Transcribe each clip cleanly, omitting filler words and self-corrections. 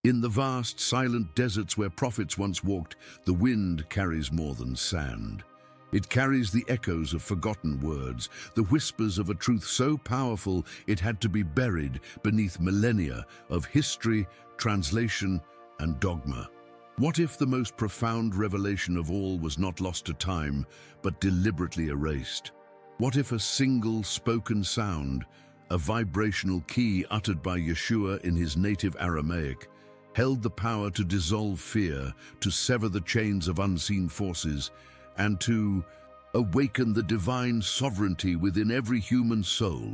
In the vast, silent deserts where prophets once walked, the wind carries more than sand. It carries the echoes of forgotten words, the whispers of a truth so powerful it had to be buried beneath millennia of history, translation, and dogma. What if the most profound revelation of all was not lost to time, but deliberately erased? What if a single spoken sound, a vibrational key uttered by Yeshua in his native Aramaic, held the power to dissolve fear, to sever the chains of unseen forces, and to awaken the divine sovereignty within every human soul?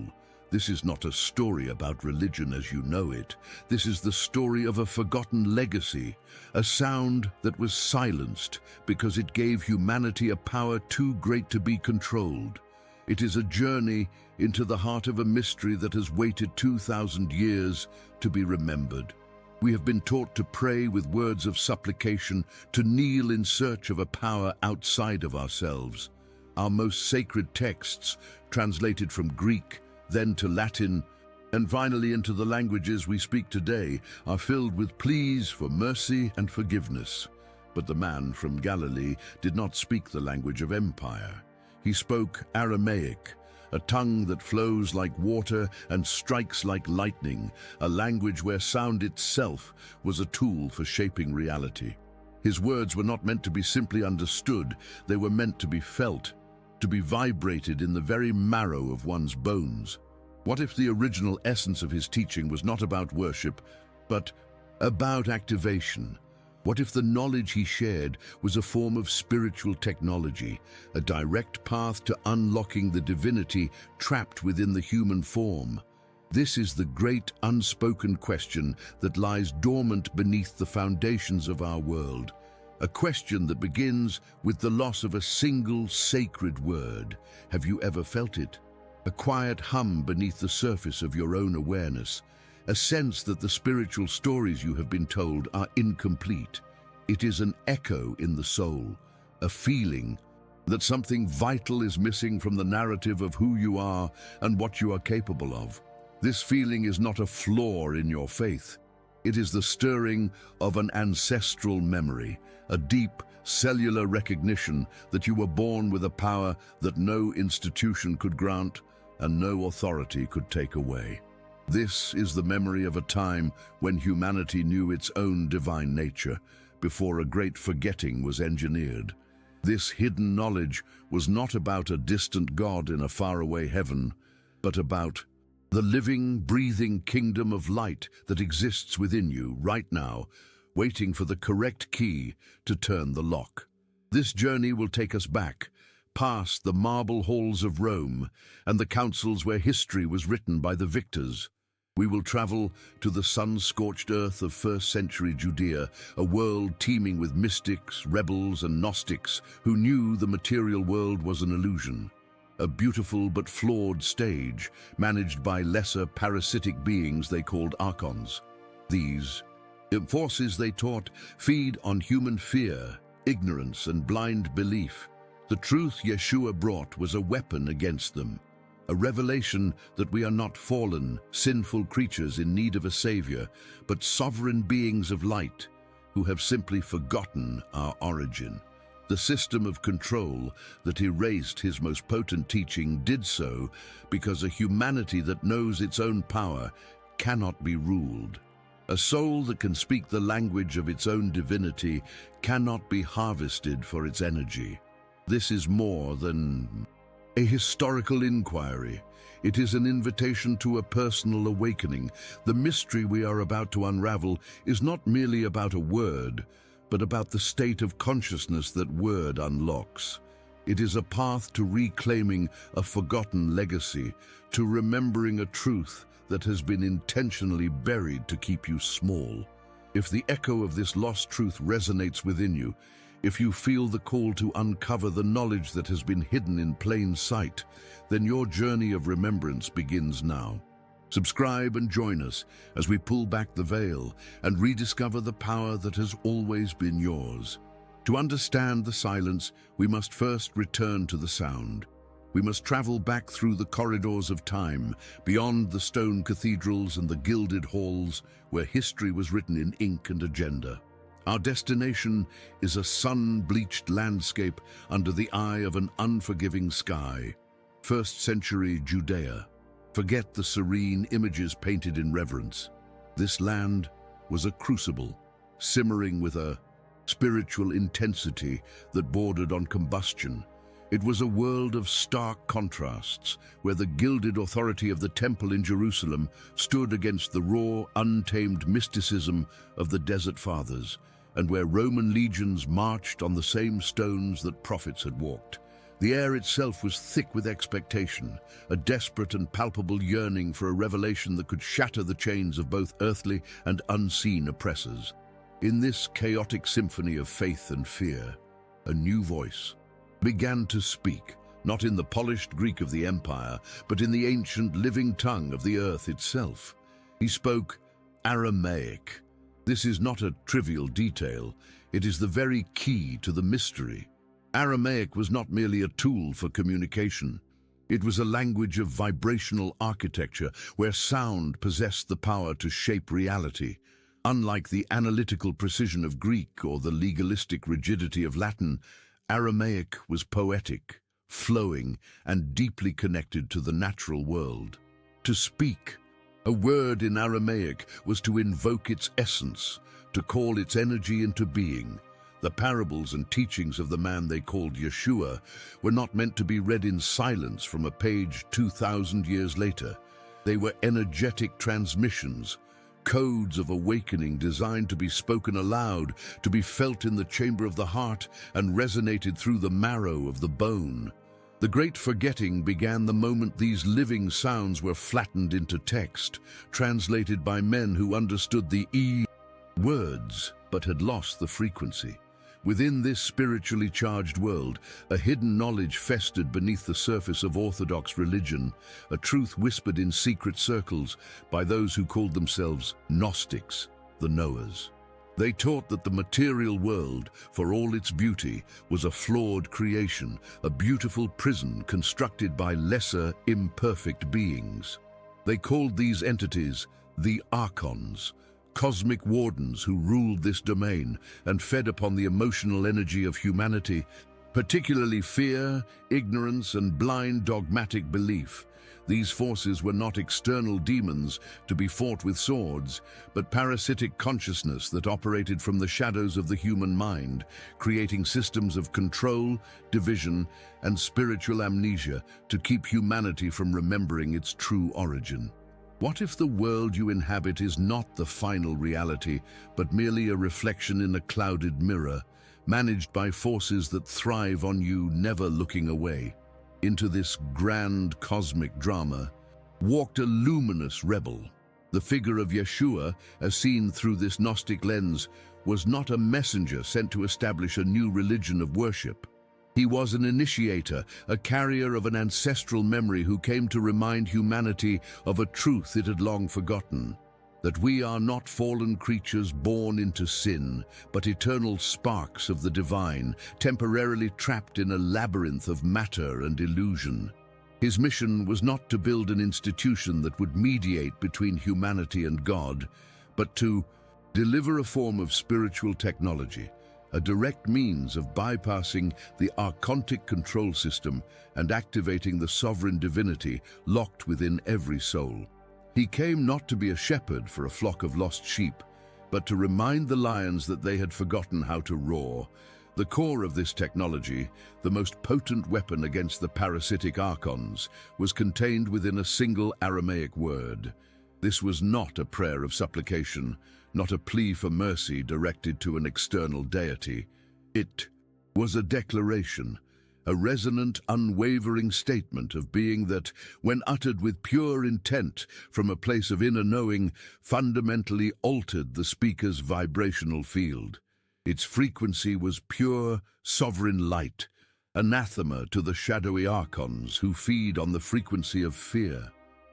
This is not a story about religion as you know it. This is the story of a forgotten legacy, a sound that was silenced because it gave humanity a power too great to be controlled. It is a journey into the heart of a mystery that has waited 2,000 years to be remembered. We have been taught to pray with words of supplication, to kneel in search of a power outside of ourselves. Our most sacred texts, translated from Greek, then to Latin, and finally into the languages we speak today, are filled with pleas for mercy and forgiveness. But the man from Galilee did not speak the language of empire. He spoke Aramaic, a tongue that flows like water and strikes like lightning, a language where sound itself was a tool for shaping reality. His words were not meant to be simply understood, they were meant to be felt, to be vibrated in the very marrow of one's bones. What if the original essence of his teaching was not about worship, but about activation? What if the knowledge he shared was a form of spiritual technology, a direct path to unlocking the divinity trapped within the human form? This is the great unspoken question that lies dormant beneath the foundations of our world, a question that begins with the loss of a single sacred word. Have you ever felt it? A quiet hum beneath the surface of your own awareness, a sense that the spiritual stories you have been told are incomplete. It is an echo in the soul, a feeling that something vital is missing from the narrative of who you are and what you are capable of. This feeling is not a flaw in your faith. It is the stirring of an ancestral memory, a deep cellular recognition that you were born with a power that no institution could grant and no authority could take away. This is the memory of a time when humanity knew its own divine nature, before a great forgetting was engineered. This hidden knowledge was not about a distant God in a faraway heaven, but about the living, breathing kingdom of light that exists within you right now, waiting for the correct key to turn the lock. This journey will take us back, past the marble halls of Rome and the councils where history was written by the victors. We will travel to the sun-scorched earth of first-century Judea, a world teeming with mystics, rebels, and Gnostics who knew the material world was an illusion. A beautiful but flawed stage, managed by lesser parasitic beings they called Archons. These forces, they taught, feed on human fear, ignorance, and blind belief. The truth Yeshua brought was a weapon against them, a revelation that we are not fallen, sinful creatures in need of a savior, but sovereign beings of light who have simply forgotten our origin. The system of control that erased his most potent teaching did so because a humanity that knows its own power cannot be ruled. A soul that can speak the language of its own divinity cannot be harvested for its energy. This is more than a historical inquiry. It is an invitation to a personal awakening. The mystery we are about to unravel is not merely about a word, but about the state of consciousness that word unlocks. It is a path to reclaiming a forgotten legacy, to remembering a truth that has been intentionally buried to keep you small. If the echo of this lost truth resonates within you, if you feel the call to uncover the knowledge that has been hidden in plain sight, then your journey of remembrance begins now. Subscribe and join us as we pull back the veil and rediscover the power that has always been yours. To understand the silence, we must first return to the sound. We must travel back through the corridors of time, beyond the stone cathedrals and the gilded halls where history was written in ink and agenda. Our destination is a sun-bleached landscape under the eye of an unforgiving sky. 1st century Judea. Forget the serene images painted in reverence. This land was a crucible, simmering with a spiritual intensity that bordered on combustion. It was a world of stark contrasts, where the gilded authority of the temple in Jerusalem stood against the raw, untamed mysticism of the Desert Fathers, and where Roman legions marched on the same stones that prophets had walked. The air itself was thick with expectation, a desperate and palpable yearning for a revelation that could shatter the chains of both earthly and unseen oppressors. In this chaotic symphony of faith and fear, a new voice began to speak, not in the polished Greek of the empire, but in the ancient living tongue of the earth itself. He spoke Aramaic. This is not a trivial detail, it is the very key to the mystery. Aramaic was not merely a tool for communication. It was a language of vibrational architecture where sound possessed the power to shape reality. Unlike the analytical precision of Greek or the legalistic rigidity of Latin, Aramaic was poetic, flowing, and deeply connected to the natural world. To speak a word in Aramaic was to invoke its essence, to call its energy into being. The parables and teachings of the man they called Yeshua were not meant to be read in silence from a page 2,000 years later. They were energetic transmissions, codes of awakening designed to be spoken aloud, to be felt in the chamber of the heart and resonated through the marrow of the bone. The great forgetting began the moment these living sounds were flattened into text, translated by men who understood the words but had lost the frequency. Within this spiritually charged world, a hidden knowledge festered beneath the surface of Orthodox religion, a truth whispered in secret circles by those who called themselves Gnostics, the knowers. They taught that the material world, for all its beauty, was a flawed creation, a beautiful prison constructed by lesser, imperfect beings. They called these entities the Archons, cosmic wardens who ruled this domain and fed upon the emotional energy of humanity, particularly fear, ignorance, and blind dogmatic belief. These forces were not external demons to be fought with swords, but parasitic consciousness that operated from the shadows of the human mind, creating systems of control, division, and spiritual amnesia to keep humanity from remembering its true origin. What if the world you inhabit is not the final reality, but merely a reflection in a clouded mirror, managed by forces that thrive on you, never looking away? Into this grand cosmic drama walked a luminous rebel. The figure of Yeshua, as seen through this Gnostic lens, was not a messenger sent to establish a new religion of worship. He was an initiator, a carrier of an ancestral memory who came to remind humanity of a truth it had long forgotten, that we are not fallen creatures born into sin, but eternal sparks of the divine, temporarily trapped in a labyrinth of matter and illusion. His mission was not to build an institution that would mediate between humanity and God, but to deliver a form of spiritual technology, a direct means of bypassing the archontic control system and activating the sovereign divinity locked within every soul. He came not to be a shepherd for a flock of lost sheep, but to remind the lions that they had forgotten how to roar. The core of this technology, the most potent weapon against the parasitic Archons, was contained within a single Aramaic word. This was not a prayer of supplication, not a plea for mercy directed to an external deity. It was a declaration, a resonant, unwavering statement of being that, when uttered with pure intent from a place of inner knowing, fundamentally altered the speaker's vibrational field. Its frequency was pure, sovereign light, anathema to the shadowy Archons who feed on the frequency of fear.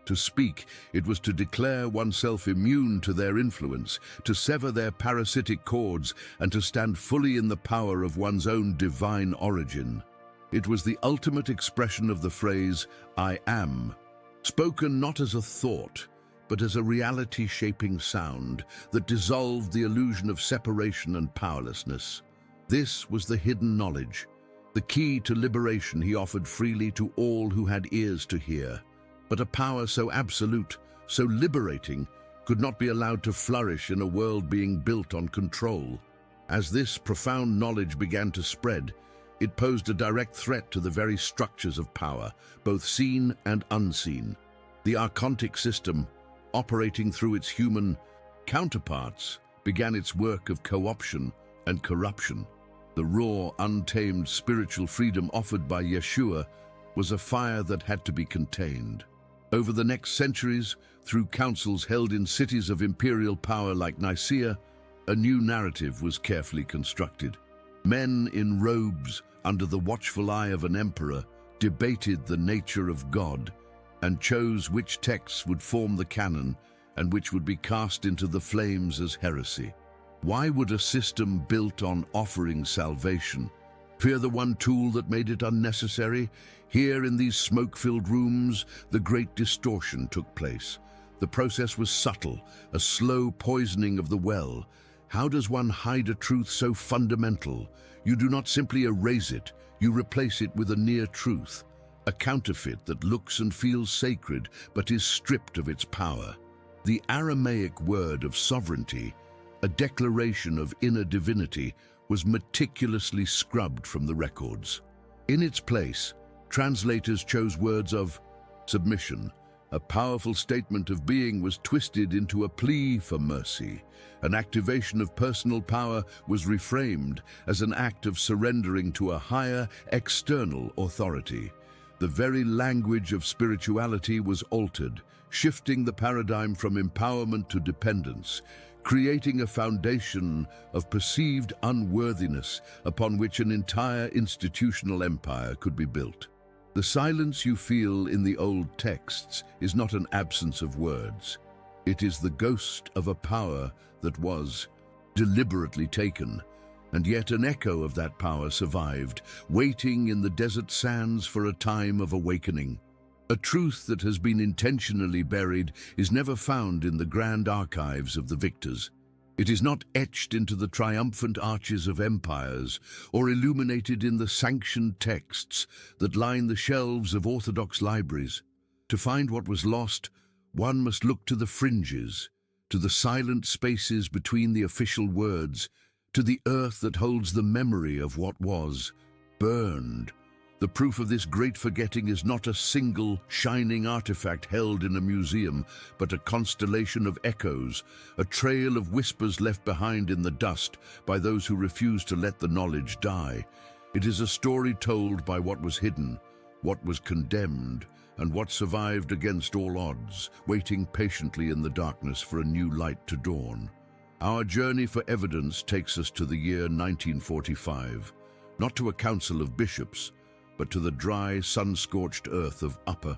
To speak, it was to declare oneself immune to their influence, to sever their parasitic cords, and to stand fully in the power of one's own divine origin. It was the ultimate expression of the phrase, "I am," spoken not as a thought, but as a reality-shaping sound that dissolved the illusion of separation and powerlessness. This was the hidden knowledge, the key to liberation he offered freely to all who had ears to hear. But a power so absolute, so liberating, could not be allowed to flourish in a world being built on control. As this profound knowledge began to spread, it posed a direct threat to the very structures of power, both seen and unseen. The Archontic system, operating through its human counterparts, began its work of co-option and corruption. The raw, untamed spiritual freedom offered by Yeshua was a fire that had to be contained. Over the next centuries, through councils held in cities of imperial power like Nicaea, a new narrative was carefully constructed. Men in robes, under the watchful eye of an emperor, debated the nature of God and chose which texts would form the canon and which would be cast into the flames as heresy. Why would a system built on offering salvation fear the one tool that made it unnecessary? Here in these smoke-filled rooms, the great distortion took place. The process was subtle, a slow poisoning of the well. How does one hide a truth so fundamental? You do not simply erase it, you replace it with a near truth, a counterfeit that looks and feels sacred but is stripped of its power. The Aramaic word of sovereignty, a declaration of inner divinity, was meticulously scrubbed from the records. In its place, translators chose words of submission. A powerful statement of being was twisted into a plea for mercy. An activation of personal power was reframed as an act of surrendering to a higher, external authority. The very language of spirituality was altered, shifting the paradigm from empowerment to dependence, creating a foundation of perceived unworthiness upon which an entire institutional empire could be built. The silence you feel in the old texts is not an absence of words. It is the ghost of a power that was deliberately taken, and yet an echo of that power survived, waiting in the desert sands for a time of awakening. A truth that has been intentionally buried is never found in the grand archives of the victors. It is not etched into the triumphant arches of empires or illuminated in the sanctioned texts that line the shelves of Orthodox libraries. To find what was lost, one must look to the fringes, to the silent spaces between the official words, to the earth that holds the memory of what was burned. The proof of this great forgetting is not a single, shining artifact held in a museum, but a constellation of echoes, a trail of whispers left behind in the dust by those who refuse to let the knowledge die. It is a story told by what was hidden, what was condemned, and what survived against all odds, waiting patiently in the darkness for a new light to dawn. Our journey for evidence takes us to the year 1945, not to a council of bishops, but to the dry, sun-scorched earth of Upper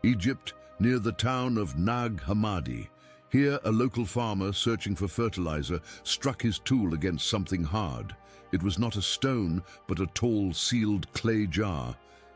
Egypt, near the town of Nag Hammadi. Here, a local farmer searching for fertilizer struck his tool against something hard. It was not a stone, but a tall, sealed clay jar.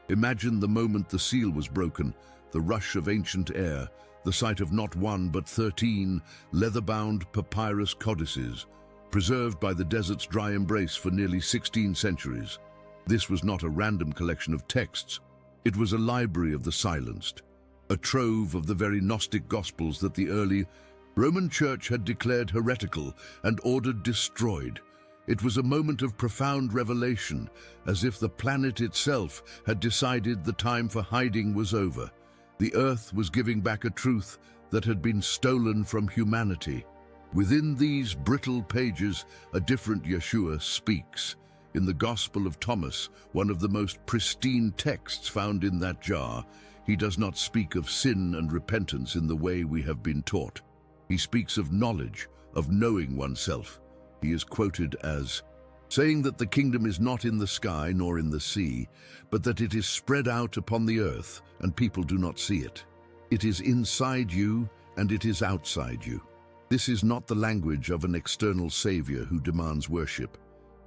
Imagine the moment the seal was broken, the rush of ancient air, the sight of not one but 13 leather-bound papyrus codices, preserved by the desert's dry embrace for nearly 16 centuries. This was not a random collection of texts. It was a library of the silenced, a trove of the very Gnostic Gospels that the early Roman Church had declared heretical and ordered destroyed. It was a moment of profound revelation, as if the planet itself had decided the time for hiding was over. The earth was giving back a truth that had been stolen from humanity. Within these brittle pages, a different Yeshua speaks. In the Gospel of Thomas, one of the most pristine texts found in that jar, he does not speak of sin and repentance in the way we have been taught. He speaks of knowledge, of knowing oneself. He is quoted as saying that the kingdom is not in the sky nor in the sea, but that it is spread out upon the earth and people do not see it. It is inside you and it is outside you. This is not the language of an external savior who demands worship.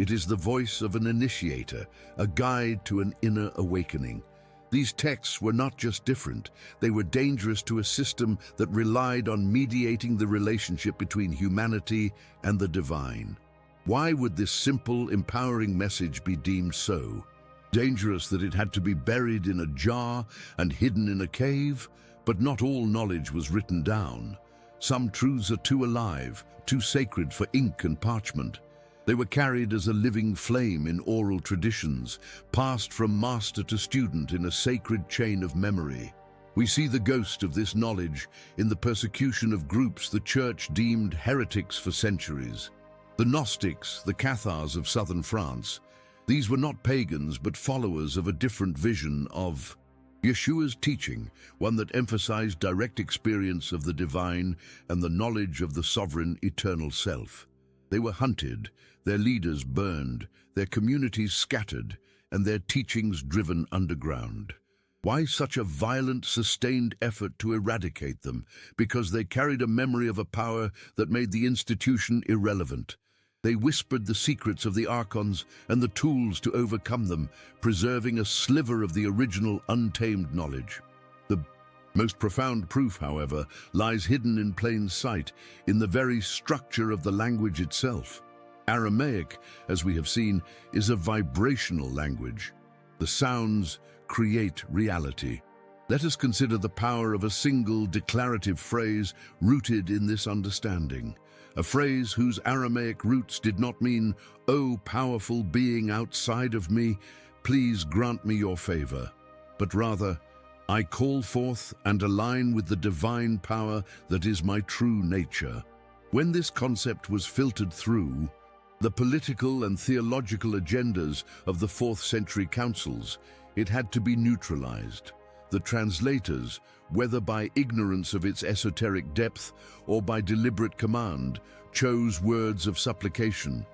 It is the voice of an initiator, a guide to an inner awakening. These texts were not just different, they were dangerous to a system that relied on mediating the relationship between humanity and the divine. Why would this simple, empowering message be deemed so dangerous that it had to be buried in a jar and hidden in a cave? But not all knowledge was written down. Some truths are too alive, too sacred for ink and parchment. They were carried as a living flame in oral traditions, passed from master to student in a sacred chain of memory. We see the ghost of this knowledge in the persecution of groups the Church deemed heretics for centuries. The Gnostics, the Cathars of southern France, these were not pagans but followers of a different vision of Yeshua's teaching, one that emphasized direct experience of the divine and the knowledge of the sovereign eternal self. They were hunted, their leaders burned, their communities scattered, and their teachings driven underground. Why such a violent, sustained effort to eradicate them? Because they carried a memory of a power that made the institution irrelevant. They whispered the secrets of the Archons and the tools to overcome them, preserving a sliver of the original untamed knowledge. The most profound proof, however, lies hidden in plain sight, in the very structure of the language itself. Aramaic, as we have seen, is a vibrational language. The sounds create reality. Let us consider the power of a single declarative phrase rooted in this understanding. A phrase whose Aramaic roots did not mean, "O powerful being outside of me, please grant me your favor," but rather, "I call forth and align with the divine power that is my true nature." When this concept was filtered through the political and theological agendas of the 4th century councils, it had to be neutralized. The translators, whether by ignorance of its esoteric depth or by deliberate command, chose words of supplication.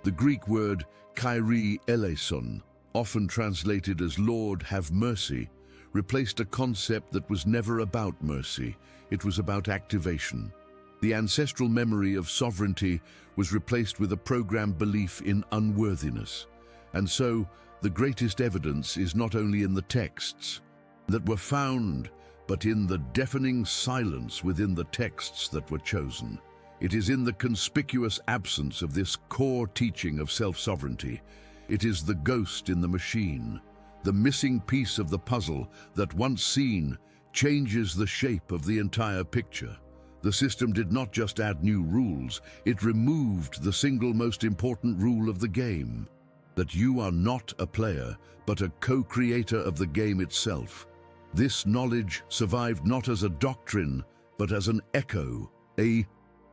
The Greek word Kyrie eleison, often translated as Lord have mercy, replaced a concept that was never about mercy. It was about activation. The ancestral memory of sovereignty was replaced with a programmed belief in unworthiness. And so, the greatest evidence is not only in the texts that were found, but in the deafening silence within the texts that were chosen. It is in the conspicuous absence of this core teaching of self-sovereignty. It is the ghost in the machine, the missing piece of the puzzle that, once seen, changes the shape of the entire picture. The system did not just add new rules, it removed the single most important rule of the game, that you are not a player, but a co-creator of the game itself. This knowledge survived not as a doctrine, but as an echo, a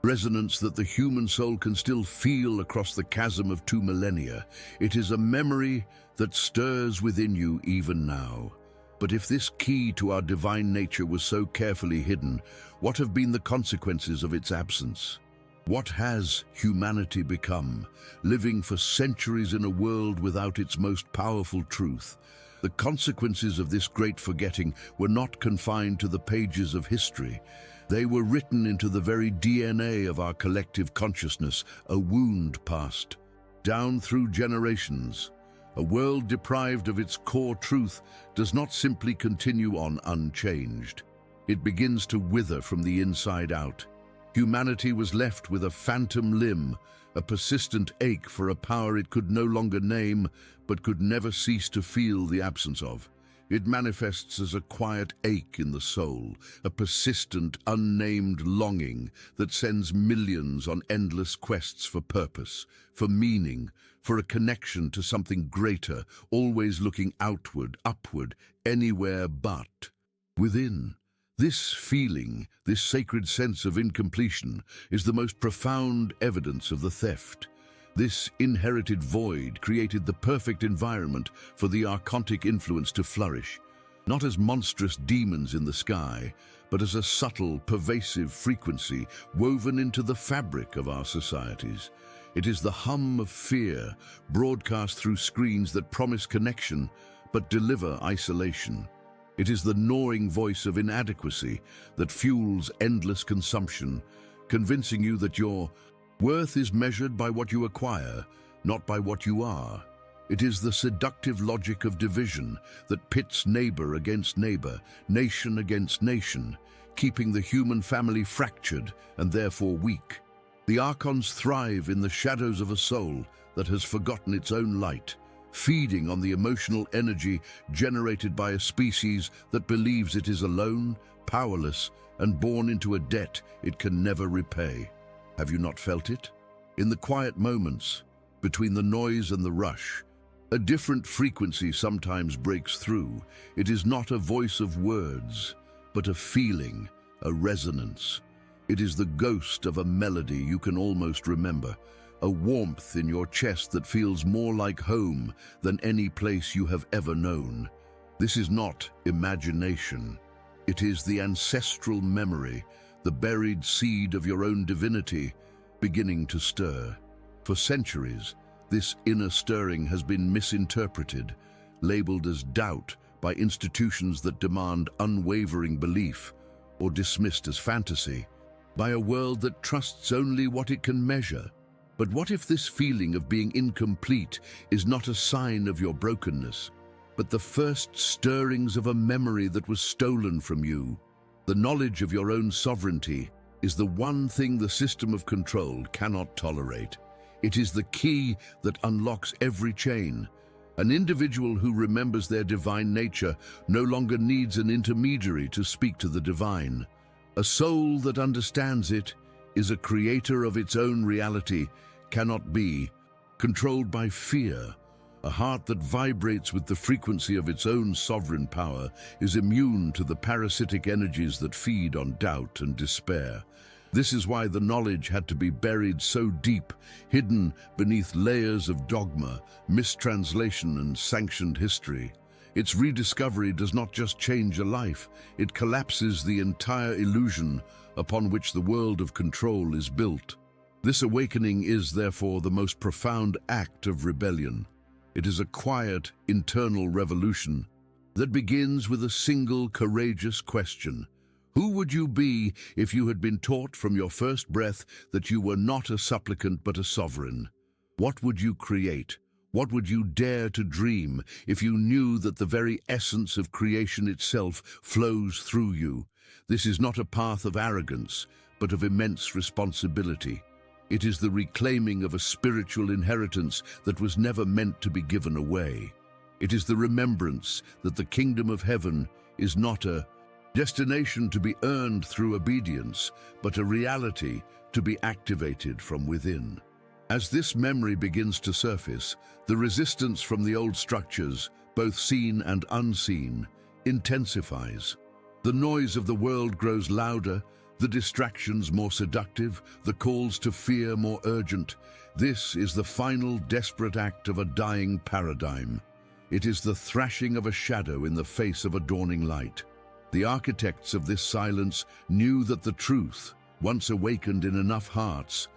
resonance that the human soul can still feel across the chasm of 2 millennia. It is a memory that stirs within you even now. But if this key to our divine nature was so carefully hidden, what have been the consequences of its absence? What has humanity become, living for centuries in a world without its most powerful truth? The consequences of this great forgetting were not confined to the pages of history. They were written into the very DNA of our collective consciousness, a wound passed down through generations. A world deprived of its core truth does not simply continue on unchanged. It begins to wither from the inside out. Humanity was left with a phantom limb, a persistent ache for a power it could no longer name, but could never cease to feel the absence of. It manifests as a quiet ache in the soul, a persistent, unnamed longing that sends millions on endless quests for purpose, for meaning, for a connection to something greater, always looking outward, upward, anywhere but within. This feeling, this sacred sense of incompletion, is the most profound evidence of the theft. This inherited void created the perfect environment for the archontic influence to flourish, not as monstrous demons in the sky, but as a subtle, pervasive frequency woven into the fabric of our societies. It is the hum of fear, broadcast through screens that promise connection, but deliver isolation. It is the gnawing voice of inadequacy that fuels endless consumption, convincing you that your worth is measured by what you acquire, not by what you are. It is the seductive logic of division that pits neighbor against neighbor, nation against nation, keeping the human family fractured and therefore weak. The Archons thrive in the shadows of a soul that has forgotten its own light, feeding on the emotional energy generated by a species that believes it is alone, powerless, and born into a debt it can never repay. Have you not felt it? In the quiet moments, between the noise and the rush, a different frequency sometimes breaks through. It is not a voice of words, but a feeling, a resonance. It is the ghost of a melody you can almost remember, a warmth in your chest that feels more like home than any place you have ever known. This is not imagination. It is the ancestral memory, the buried seed of your own divinity, beginning to stir. For centuries, this inner stirring has been misinterpreted, labeled as doubt by institutions that demand unwavering belief, or dismissed as fantasy, by a world that trusts only what it can measure. But what if this feeling of being incomplete is not a sign of your brokenness, but the first stirrings of a memory that was stolen from you? The knowledge of your own sovereignty is the one thing the system of control cannot tolerate. It is the key that unlocks every chain. An individual who remembers their divine nature no longer needs an intermediary to speak to the divine. A soul that understands it is a creator of its own reality, cannot be controlled by fear. A heart that vibrates with the frequency of its own sovereign power is immune to the parasitic energies that feed on doubt and despair. This is why the knowledge had to be buried so deep, hidden beneath layers of dogma, mistranslation, and sanctioned history. Its rediscovery does not just change a life, it collapses the entire illusion upon which the world of control is built. This awakening is, therefore, the most profound act of rebellion. It is a quiet, internal revolution that begins with a single courageous question. Who would you be if you had been taught from your first breath that you were not a supplicant but a sovereign? What would you create? What would you dare to dream if you knew that the very essence of creation itself flows through you? This is not a path of arrogance, but of immense responsibility. It is the reclaiming of a spiritual inheritance that was never meant to be given away. It is the remembrance that the kingdom of heaven is not a destination to be earned through obedience, but a reality to be activated from within. As this memory begins to surface, the resistance from the old structures, both seen and unseen, intensifies. The noise of the world grows louder, the distractions more seductive, the calls to fear more urgent. This is the final desperate act of a dying paradigm. It is the thrashing of a shadow in the face of a dawning light. The architects of this silence knew that the truth, once awakened in enough hearts,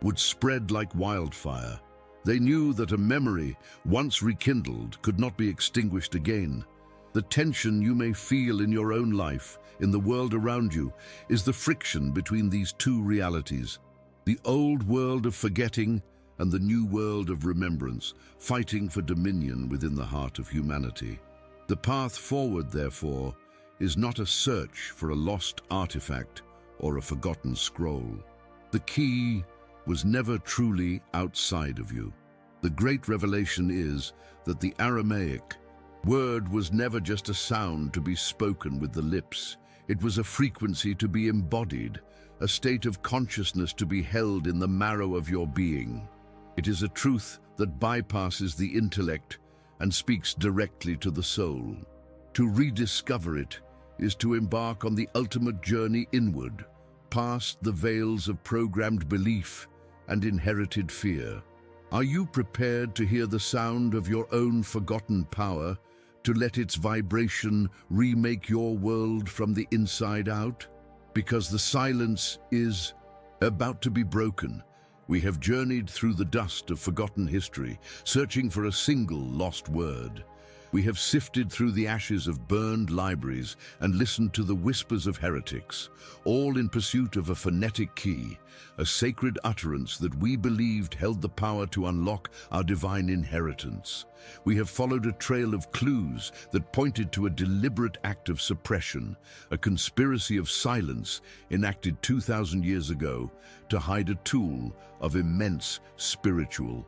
would spread like wildfire. They knew that a memory, once rekindled, could not be extinguished again. The tension you may feel in your own life, in the world around you, is the friction between these two realities. The old world of forgetting and the new world of remembrance, fighting for dominion within the heart of humanity. The path forward, therefore, is not a search for a lost artifact or a forgotten scroll. The key was never truly outside of you. The great revelation is that the Aramaic word was never just a sound to be spoken with the lips. It was a frequency to be embodied, a state of consciousness to be held in the marrow of your being. It is a truth that bypasses the intellect and speaks directly to the soul. To rediscover it is to embark on the ultimate journey inward, past the veils of programmed belief and inherited fear. Are you prepared to hear the sound of your own forgotten power, to let its vibration remake your world from the inside out? Because the silence is about to be broken. We have journeyed through the dust of forgotten history, searching for a single lost word. We have sifted through the ashes of burned libraries and listened to the whispers of heretics, all in pursuit of a phonetic key, a sacred utterance that we believed held the power to unlock our divine inheritance. We have followed a trail of clues that pointed to a deliberate act of suppression, a conspiracy of silence enacted 2,000 years ago to hide a tool of immense spiritual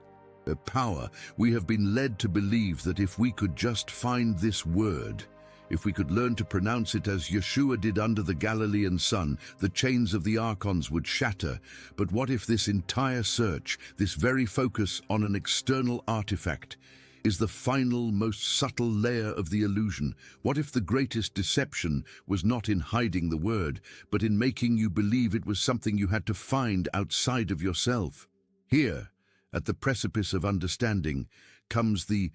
power. We have been led to believe that if we could just find this word, if we could learn to pronounce it as Yeshua did under the Galilean sun, the chains of the Archons would shatter. But what if this entire search, this very focus on an external artifact, is the final, most subtle layer of the illusion? What if the greatest deception was not in hiding the word, but in making you believe it was something you had to find outside of yourself? Here, at the precipice of understanding, comes the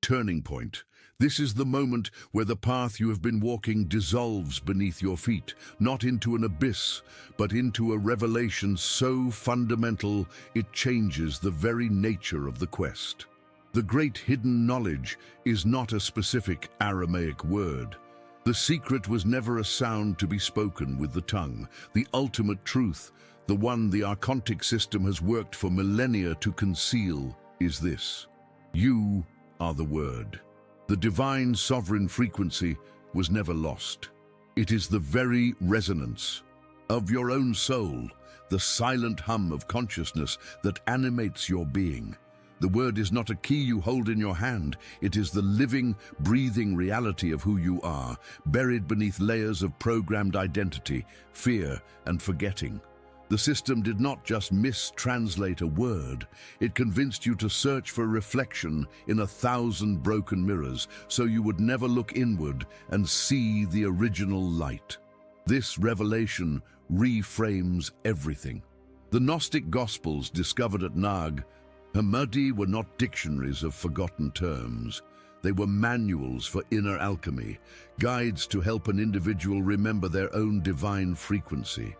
turning point. This is the moment where the path you have been walking dissolves beneath your feet, not into an abyss, but into a revelation so fundamental it changes the very nature of the quest. The great hidden knowledge is not a specific Aramaic word. The secret was never a sound to be spoken with the tongue. The ultimate truth, the one the Archontic system has worked for millennia to conceal, is this: you are the word. The divine sovereign frequency was never lost. It is the very resonance of your own soul, the silent hum of consciousness that animates your being. The word is not a key you hold in your hand. It is the living, breathing reality of who you are, buried beneath layers of programmed identity, fear, and forgetting. The system did not just mistranslate a word, it convinced you to search for reflection in 1,000 broken mirrors, so you would never look inward and see the original light. This revelation reframes everything. The Gnostic Gospels discovered at Nag Hammadi were not dictionaries of forgotten terms. They were manuals for inner alchemy, guides to help an individual remember their own divine frequency.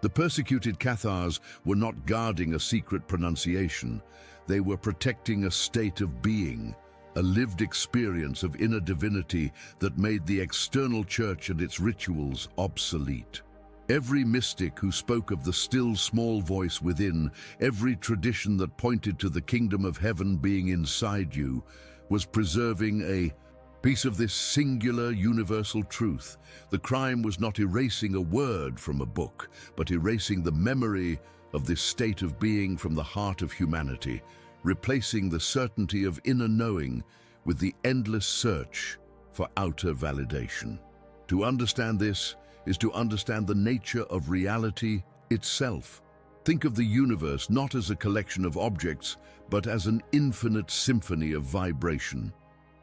The persecuted Cathars were not guarding a secret pronunciation. They were protecting a state of being, a lived experience of inner divinity that made the external church and its rituals obsolete. Every mystic who spoke of the still small voice within, every tradition that pointed to the kingdom of heaven being inside you, was preserving a piece of this singular universal truth. The crime was not erasing a word from a book, but erasing the memory of this state of being from the heart of humanity, replacing the certainty of inner knowing with the endless search for outer validation. To understand this is to understand the nature of reality itself. Think of the universe not as a collection of objects, but as an infinite symphony of vibration.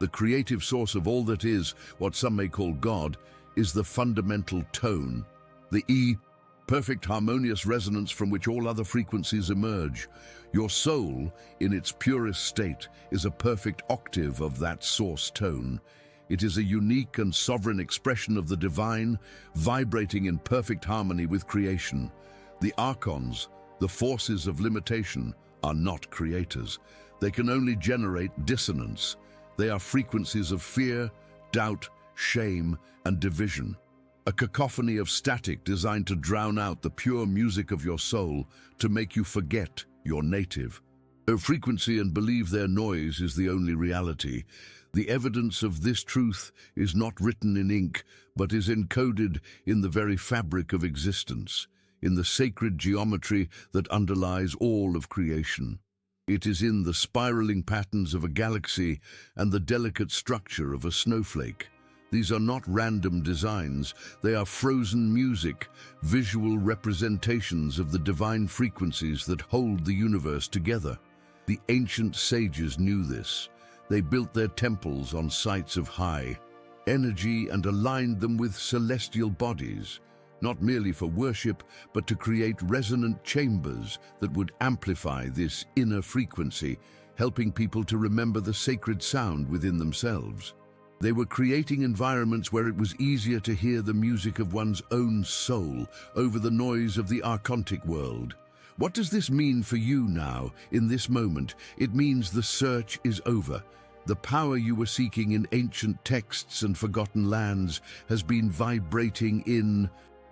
The creative source of all that is, what some may call God, is the fundamental tone, the perfect harmonious resonance from which all other frequencies emerge. Your soul, in its purest state, is a perfect octave of that source tone. It is a unique and sovereign expression of the divine, vibrating in perfect harmony with creation. The Archons, the forces of limitation, are not creators. They can only generate dissonance. They are frequencies of fear, doubt, shame, and division. A cacophony of static designed to drown out the pure music of your soul, to make you forget your native. Their frequency and believe their noise is the only reality. The evidence of this truth is not written in ink, but is encoded in the very fabric of existence, in the sacred geometry that underlies all of creation. It is in the spiraling patterns of a galaxy and the delicate structure of a snowflake. These are not random designs, they are frozen music, visual representations of the divine frequencies that hold the universe together. The ancient sages knew this. They built their temples on sites of high energy and aligned them with celestial bodies, not merely for worship, but to create resonant chambers that would amplify this inner frequency, helping people to remember the sacred sound within themselves. They were creating environments where it was easier to hear the music of one's own soul over the noise of the Archontic world. What does this mean for you now, in this moment? It means the search is over. The power you were seeking in ancient texts and forgotten lands has been vibrating in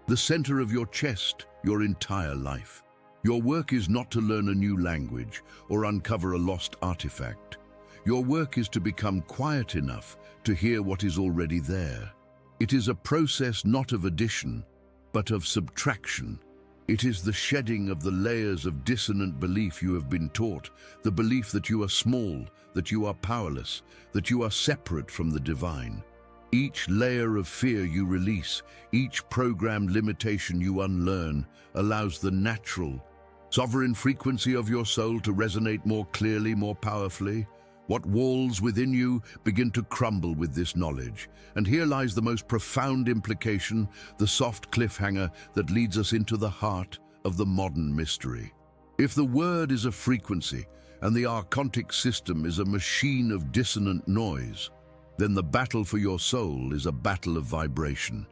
the center of your chest your entire life. Your work is not to learn a new language or uncover a lost artifact. Your work is to become quiet enough to hear what is already there. It is a process not of addition, but of subtraction. It is the shedding of the layers of dissonant belief you have been taught, the belief that you are small, that you are powerless, that you are separate from the divine. Each layer of fear you release, each programmed limitation you unlearn, allows the natural, sovereign frequency of your soul to resonate more clearly, more powerfully. What walls within you begin to crumble with this knowledge. And here lies the most profound implication, the soft cliffhanger that leads us into the heart of the modern mystery. If the word is a frequency and the archontic system is a machine of dissonant noise, then the battle for your soul is a battle of vibration.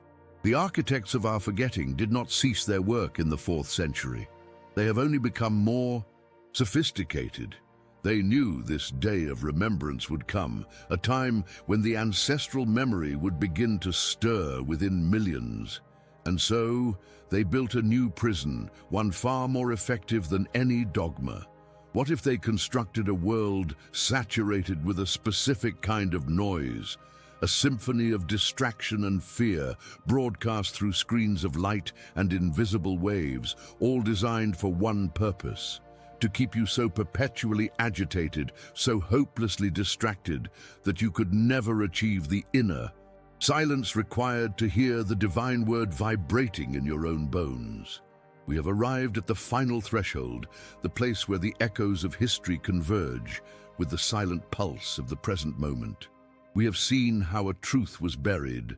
The architects of our forgetting did not cease their work in the 4th century. They have only become more sophisticated. They knew this day of remembrance would come, a time when the ancestral memory would begin to stir within millions. And so, they built a new prison, one far more effective than any dogma. What if they constructed a world saturated with a specific kind of noise, a symphony of distraction and fear, broadcast through screens of light and invisible waves, all designed for one purpose: to keep you so perpetually agitated, so hopelessly distracted, that you could never achieve the inner silence required to hear the divine word vibrating in your own bones. We have arrived at the final threshold, the place where the echoes of history converge with the silent pulse of the present moment. We have seen how a truth was buried,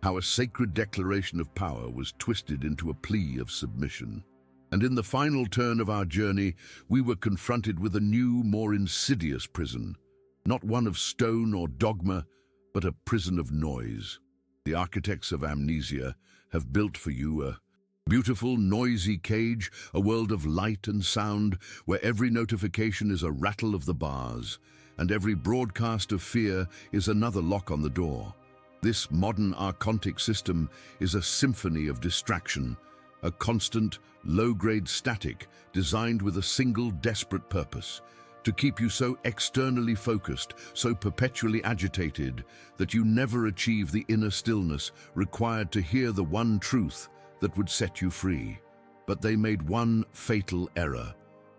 how a sacred declaration of power was twisted into a plea of submission. And in the final turn of our journey, we were confronted with a new, more insidious prison. Not one of stone or dogma, but a prison of noise. The architects of amnesia have built for you a beautiful, noisy cage, a world of light and sound, where every notification is a rattle of the bars, and every broadcast of fear is another lock on the door. This modern archontic system is a symphony of distraction, a constant, low-grade static designed with a single desperate purpose: to keep you so externally focused, so perpetually agitated, that you never achieve the inner stillness required to hear the one truth that would set you free. But they made one fatal error.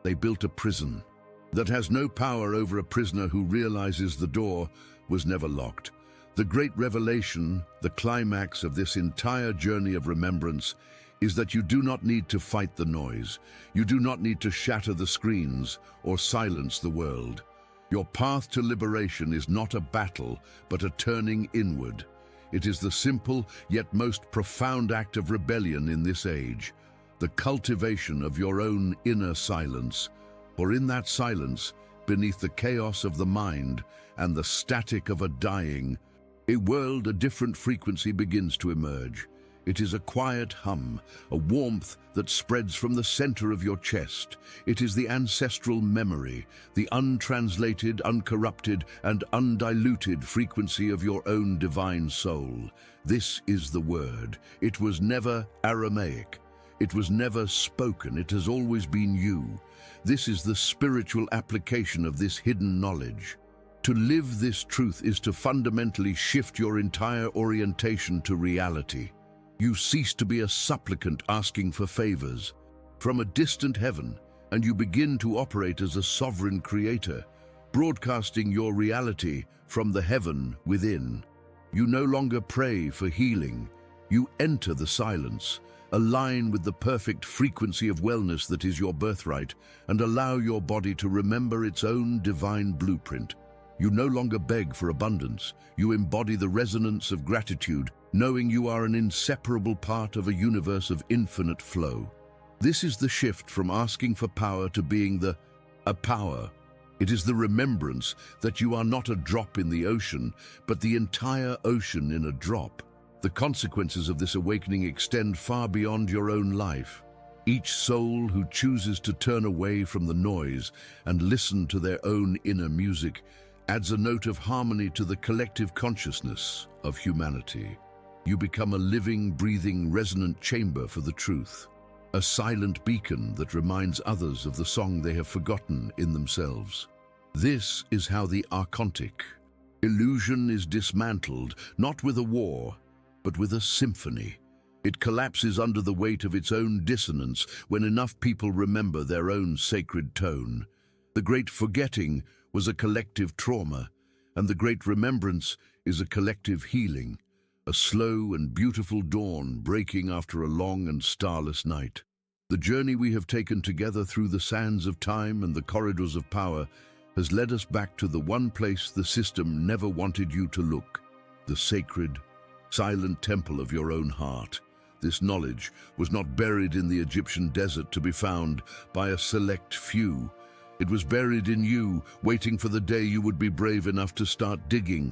They built a prison that has no power over a prisoner who realizes the door was never locked. The great revelation, the climax of this entire journey of remembrance, is that you do not need to fight the noise. You do not need to shatter the screens or silence the world. Your path to liberation is not a battle, but a turning inward. It is the simple yet most profound act of rebellion in this age, the cultivation of your own inner silence. For in that silence, beneath the chaos of the mind and the static of a dying world, a different frequency begins to emerge. It is a quiet hum, a warmth that spreads from the center of your chest. It is the ancestral memory, the untranslated, uncorrupted, and undiluted frequency of your own divine soul. This is the word. It was never Aramaic. It was never spoken. It has always been you. This is the spiritual application of this hidden knowledge. To live this truth is to fundamentally shift your entire orientation to reality. You cease to be a supplicant asking for favors from a distant heaven, and you begin to operate as a sovereign creator, broadcasting your reality from the heaven within. You no longer pray for healing. You enter the silence, align with the perfect frequency of wellness that is your birthright, and allow your body to remember its own divine blueprint. You no longer beg for abundance. You embody the resonance of gratitude, knowing you are an inseparable part of a universe of infinite flow. This is the shift from asking for power to being a power. It is the remembrance that you are not a drop in the ocean, but the entire ocean in a drop. The consequences of this awakening extend far beyond your own life. Each soul who chooses to turn away from the noise and listen to their own inner music adds a note of harmony to the collective consciousness of humanity. You become a living, breathing, resonant chamber for the truth, a silent beacon that reminds others of the song they have forgotten in themselves. This is how the Archontic illusion is dismantled, not with a war, but with a symphony. It collapses under the weight of its own dissonance when enough people remember their own sacred tone. The great forgetting was a collective trauma, and the great remembrance is a collective healing, a slow and beautiful dawn breaking after a long and starless night. The journey we have taken together through the sands of time and the corridors of power has led us back to the one place the system never wanted you to look, the sacred, silent temple of your own heart. This knowledge was not buried in the Egyptian desert to be found by a select few. It was buried in you, waiting for the day you would be brave enough to start digging.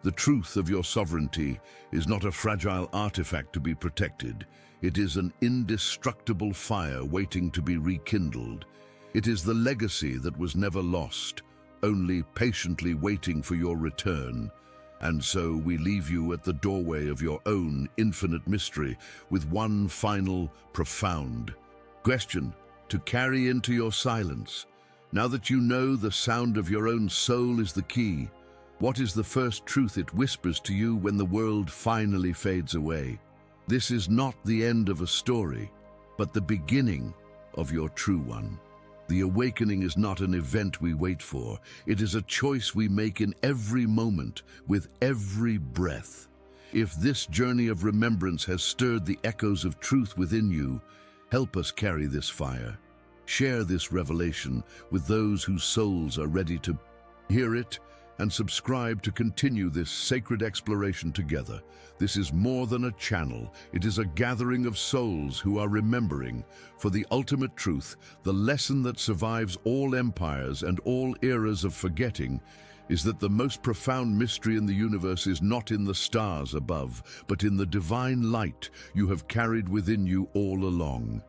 The truth of your sovereignty is not a fragile artifact to be protected. It is an indestructible fire waiting to be rekindled. It is the legacy that was never lost, only patiently waiting for your return. And so we leave you at the doorway of your own infinite mystery with one final, profound question to carry into your silence. Now that you know the sound of your own soul is the key, what is the first truth it whispers to you when the world finally fades away? This is not the end of a story, but the beginning of your true one. The awakening is not an event we wait for. It is a choice we make in every moment, with every breath. If this journey of remembrance has stirred the echoes of truth within you, help us carry this fire. Share this revelation with those whose souls are ready to hear it, and subscribe to continue this sacred exploration together. This is more than a channel. It is a gathering of souls who are remembering. For the ultimate truth, the lesson that survives all empires and all eras of forgetting, is that the most profound mystery in the universe is not in the stars above, but in the divine light you have carried within you all along.